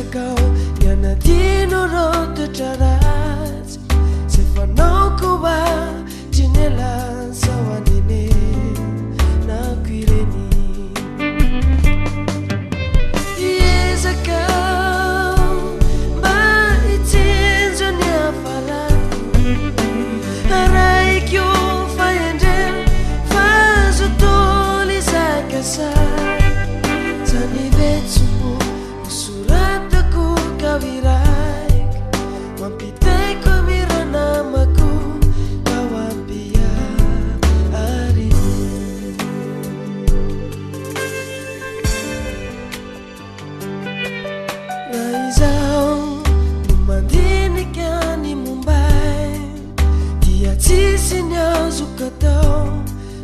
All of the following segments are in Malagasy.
kau yana dino roto charat se fanau kuba jinela sawanine na kwireni yeza kau ba itinzo nya fala arai kyo fayende fazo toli zakasa zani betsu Kawiraik Mampitai ko miranamaku Kawapia arimu Raizao Numandini kani Mumbai Dia sisinya zukatau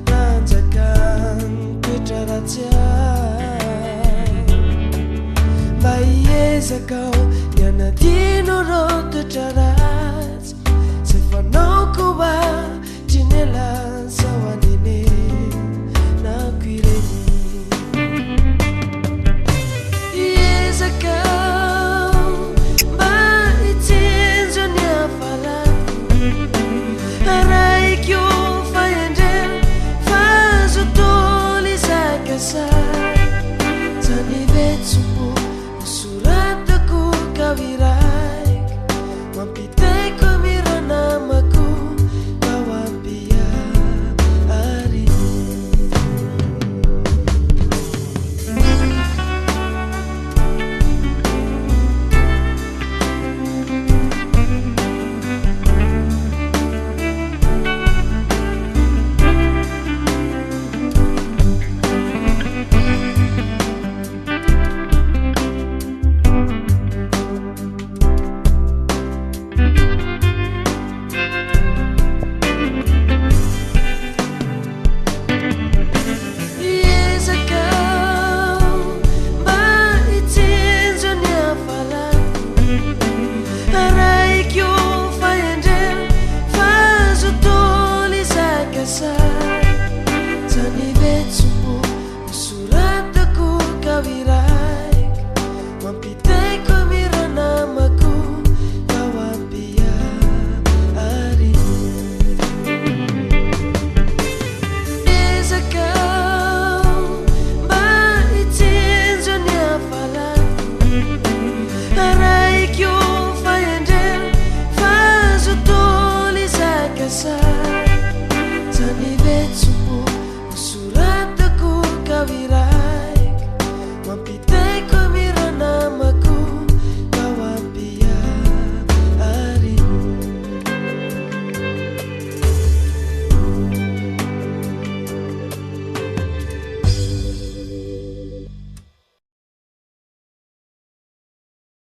Ranjakan Kucharatia Kau yana dino roto charat se fanau kuba jinela